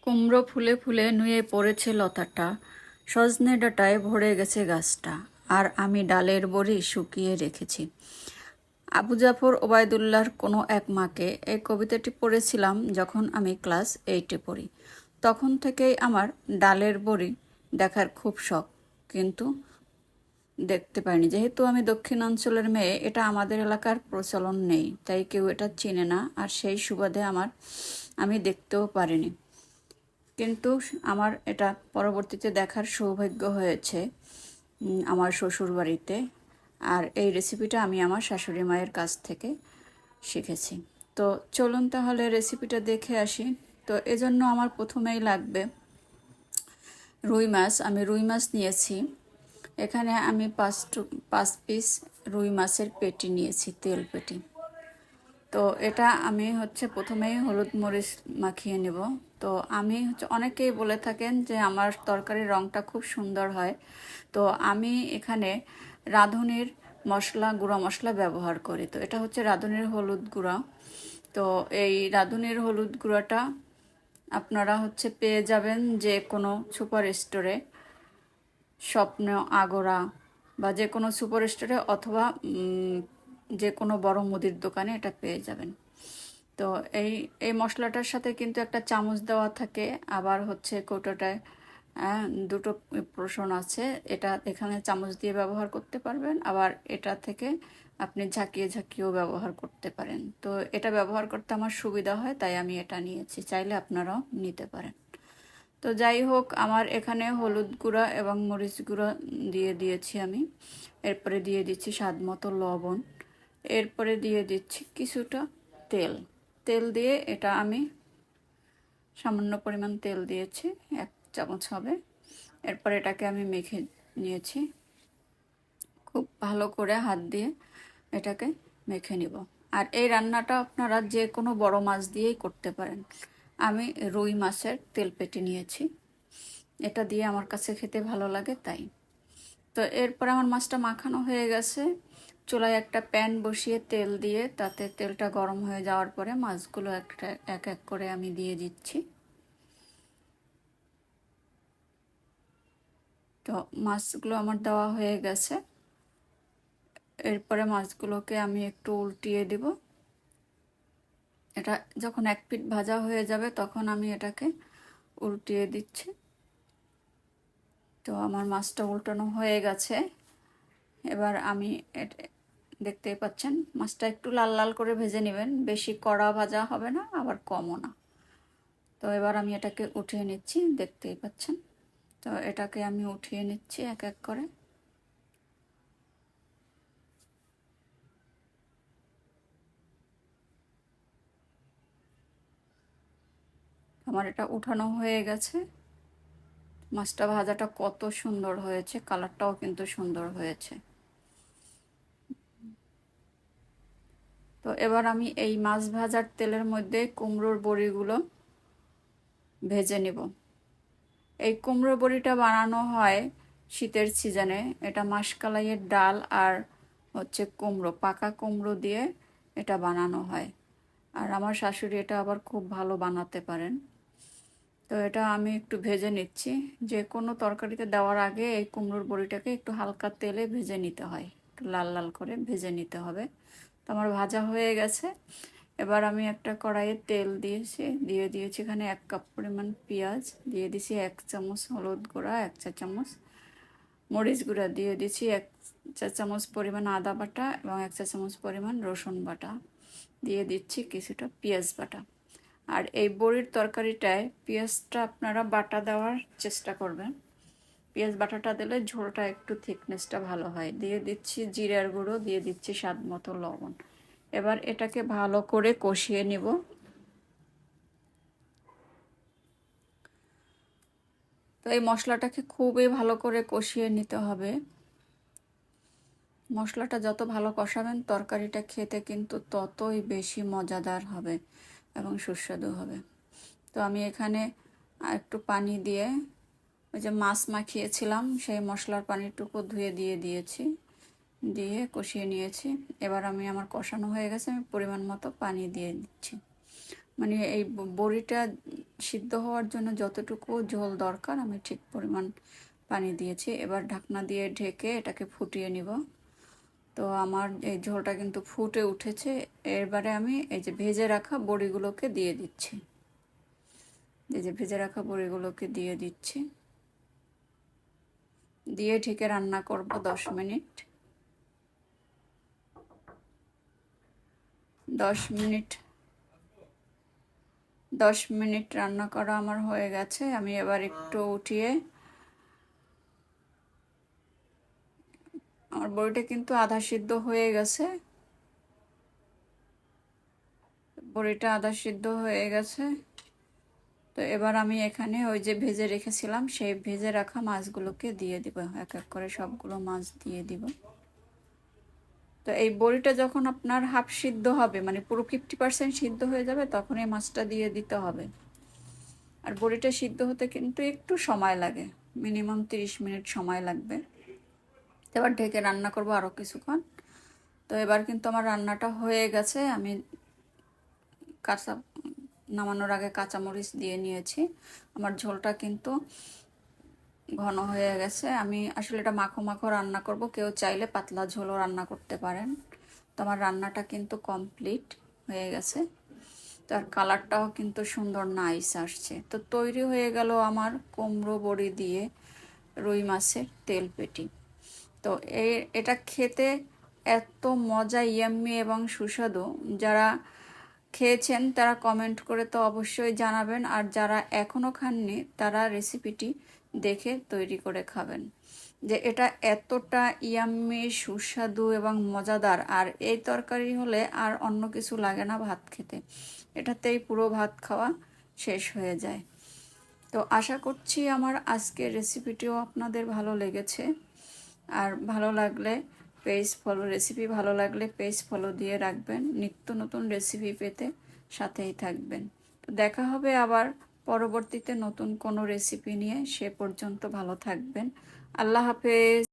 কুমড়ো ফুলে ফুলে নুয়ে পড়েছে লতাটা, সজনে ডাঁটায় ভরে গেছে গাছটা, আর আমি ডালের বড়ি শুকিয়ে রেখেছি। আবু জাফর ওবায়দুল্লাহর কোনো এক মাকে এই কবিতাটি পড়েছিলাম যখন আমি ক্লাস 8-এ পড়ি। তখন থেকেই আমার ডালের বড়ি দেখার খুব শখ, কিন্তু দেখতে পাইনি। যেহেতু আমি দক্ষিণাঞ্চলের মেয়ে, এটা আমাদের এলাকার প্রচলন নেই, তাই কেউ এটা চেনে না, আর সেই সুবাদে আমি দেখতেও পারিনি। কিন্তু আমার এটা পরবর্তীতে দেখার সৌভাগ্য হয়েছে আমার শ্বশুর বাড়িতে। আর এই রেসিপিটা আমি আমার শাশুড়ি মায়ের কাছ থেকে শিখেছি। তো চলুন তাহলে রেসিপিটা দেখে আসি। তো এজন্য আমার প্রথমেই লাগবে রুই মাছ। আমি রুই মাছ নিয়েছি। এখানে আমি 5 পিস রুই মাছের পেটি নিয়েছি, তেল পেটি। তো এটা আমি প্রথমেই হলুদ মরিচ মাখিয়ে নেব। তো আমি অনেকেই বলে থাকেন যে আমার তরকারির রঙটা খুব সুন্দর হয়। তো আমি এখানে রাঁধুনির গুঁড়া মশলা ব্যবহার করি। তো এটা রাঁধুনির হলুদ গুঁড়া। তো এই রাঁধুনির হলুদ গুঁড়াটা আপনারা পেয়ে যাবেন যে কোনো সুপার স্টোরে, স্বপ্ন, আগরা বা যে কোনো সুপার স্টোরে, অথবা যে কোনো বড় মুদির দোকানে এটা পেয়ে যাবেন। তো এই এই মশলাটার সাথে কিন্তু একটা চামচ দেওয়া থাকে, আবার কৌটোটায় দুটো পোর্শন আছে। এটা এখানে চামচ দিয়ে ব্যবহার করতে পারবেন, আবার এটা থেকে আপনি ঝাঁকিয়ে ঝাঁকিয়েও ব্যবহার করতে পারেন। তো এটা ব্যবহার করতে আমার সুবিধা হয়, তাই আমি এটা নিয়েছি। চাইলে আপনারাও নিতে পারেন। তো যাই হোক, আমার এখানে হলুদ গুঁড়া এবং মরিচ গুঁড়া দিয়ে দিয়েছি আমি। এরপরে দিয়ে দিচ্ছি স্বাদ মতো লবণ। এরপরে দিয়ে দিচ্ছি কিছুটা তেল। তেল দিয়ে এটা আমি সামান্য পরিমাণ তেল দিয়েছি, 1 চামচ হবে। এরপর এটাকে আমি মেখে নিয়েছি। খুব ভালো করে হাত দিয়ে এটাকে মেখে নিব। আর এই রান্নাটা আপনারা যে কোনো বড় মাছ দিয়েই করতে পারেন। আমি রুই মাছের তেল পেটি নিয়েছি, এটা দিয়ে আমার কাছে খেতে ভালো লাগে তাই। তো এরপর আমার মাছটা মাখানো হয়ে গেছে। চুলায় একটা প্যান বসিয়ে তেল দিয়ে, তাতে তেলটা গরম হয়ে যাওয়ার পরে মাছগুলো এক এক করে আমি দিয়ে দিচ্ছি। তো মাছগুলো আমার দেওয়া হয়ে গেছে। এরপরে মাছগুলোকে আমি একটু উল্টিয়ে দিব। এটা যখন এক পিঠ ভাজা হয়ে যাবে তখন আমি এটাকে উল্টিয়ে দিচ্ছি। তো আমার মাছটা উল্টানো হয়ে গেছে। এবার আমি দেখতেই পাচ্ছেন, মাছটা একটু লাল লাল করে ভেজে নেবেন, বেশি কড়া ভাজা হবে না, আবার কমও না। তো এবার আমি এটাকে উঠিয়ে নিচ্ছি, দেখতেই পাচ্ছেন। তো এটাকে আমি উঠিয়ে নিচ্ছি এক এক করে। আমার এটা উঠানো হয়ে গেছে। মাছটা ভাজাটা কত সুন্দর হয়েছে, কালারটাও কিন্তু সুন্দর হয়েছে। তো এবার আমি এই মাছ ভাজার তেলের মধ্যে কুমড়োর বড়িগুলো ভেজে নেব। এই কুমড়ো বড়িটা বানানো হয় শীতের সিজনে। এটা মাসকলাইয়ের ডাল আর কুমড়ো, পাকা কুমড়ো দিয়ে এটা বানানো হয়। আর আমার শাশুড়ি এটা আবার খুব ভালো বানাতে পারেন। তো এটা আমি একটু ভেজে নিচ্ছি। যে কোনো তরকারিতে দেওয়ার আগে এই কুমড়োর বড়িটাকে একটু হালকা তেলে ভেজে নিতে হয়, একটু লাল লাল করে ভেজে নিতে হবে। তো আমার ভাজা হয়ে গেছে। এবার আমি একটা কড়াইয়ে তেল দিয়ে দিয়েছি এখানে 1 কাপ পরিমাণ পেঁয়াজ, দিয়ে দিয়েছি 1 চামচ হলুদ গুঁড়া, 1 চা চামচ মরিচ গুঁড়া, দিয়ে দিয়েছি 1 চা চামচ পরিমাণ আদা বাটা এবং 1 চা চামচ পরিমাণ রসুন বাটা, দিয়ে দিচ্ছি কিছুটা পেঁয়াজ বাটা। আর এই বড়ির তরকারিটায় পেঁয়াজটা আপনারা বাটা দেওয়ার চেষ্টা করবেন। পেঁয়াজ বাটাটা দিলে ঝোলটা একটু থিকনেসটা ভালো হয়। দিয়ে দিচ্ছি জিরার গুঁড়ো, দিয়ে দিচ্ছি স্বাদ মতো লবণ। এবার এটাকে ভালো করে কষিয়ে নিব। তো এই মশলাটাকে খুবই ভালো করে কষিয়ে নিতে হবে। মশলাটা যত ভালো কষাবেন তরকারিটা খেতে কিন্তু ততই বেশি মজাদার হবে এবং সুস্বাদু হবে। তো আমি এখানে একটু পানি দিয়ে ওই যে মাছ মাখিয়েছিলাম সেই মশলার পানিটুকু ধুয়ে দিয়েছি, দিয়ে কষিয়ে নিয়েছি। এবার আমার কষানো হয়ে গেছে, আমি পরিমাণ মতো পানি দিয়ে দিচ্ছি। মানে এই বড়িটা সিদ্ধ হওয়ার জন্য যতটুকু ঝোল দরকার আমি ঠিক পরিমাণ পানি দিয়েছি। এবার ঢাকনা দিয়ে ঢেকে এটাকে ফুটিয়ে নিব। তো আমার এই ঝোলটা কিন্তু ফুটে উঠেছে। এবারে আমি এই যে ভেজে রাখা বড়িগুলোকে দিয়ে দিচ্ছি। এই যে ভেজে রাখা বড়িগুলোকে দিয়ে দিচ্ছি, দিয়ে ঢেকে রান্না করব 10 মিনিট। 10 মিনিট রান্না করা আমার হয়ে গেছে। আমি এবার একটু উঠিয়ে, আমার বড়িটা কিন্তু আধা সিদ্ধ হয়ে গেছে। বড়িটা আধা সিদ্ধ হয়ে গেছে। তো এবার আমি এখানে ওই যে ভেজে রেখেছিলাম সেই ভেজে রাখা মাছগুলোকে দিয়ে দিব, এক এক করে সবগুলো মাছ দিয়ে দিব। তো এই বড়িটা যখন আপনার হাফ সিদ্ধ হবে, মানে পুরো 50% সিদ্ধ হয়ে যাবে, তখন এই মাছটা দিয়ে দিতে হবে। আর বড়িটা সিদ্ধ হতে কিন্তু একটু সময় লাগে, মিনিমাম 30 মিনিট সময় লাগবে। এবার ঢেকে রান্না করব আরও কিছুক্ষণ। তো এবার কিন্তু আমার রান্নাটা হয়ে গেছে। আমি নামানোর আগে কাঁচামরিচ দিয়ে নিয়েছি। আমার ঝোলটা কিন্তু ঘন হয়ে গেছে। আমি আসলে এটা মাখো মাখো রান্না করব, কেউ চাইলে পাতলা ঝোলও রান্না করতে পারেন। তো আমার রান্নাটা কিন্তু কমপ্লিট হয়ে গেছে। তো আর কালারটাও কিন্তু সুন্দর নাইস আসছে। তো তৈরি হয়ে গেল আমার কুমড়ো বড়ি দিয়ে রুই মাছের তেল পেটি। তো এটা খেতে এত মজা, ইয়াম্মি এবং সুস্বাদু। যারা খেয়েছেন তারা কমেন্ট করে তো অবশ্যই জানাবেন, আর যারা এখনও খাননি তারা রেসিপিটি দেখে তৈরি করে খাবেন। যে এটা এতটা ইয়াম্মি, সুস্বাদু এবং মজাদার। আর এই তরকারি হলে আর অন্য কিছু লাগে না ভাত খেতে, এটাতেই পুরো ভাত খাওয়া শেষ হয়ে যায়। তো আশা করছি আমার আজকের রেসিপিটিও আপনাদের ভালো লেগেছে। আর ভালো লাগলে রেসিপি ভালো লাগলে পেজ ফলো দিয়ে রাখবেন, নিত্য নতুন রেসিপি পেতে সাথেই থাকবেন। তো দেখা হবে আবার পরবর্তীতে নতুন কোনো রেসিপি নিয়ে। সে পর্যন্ত ভালো থাকবেন। আল্লাহ হাফেজ।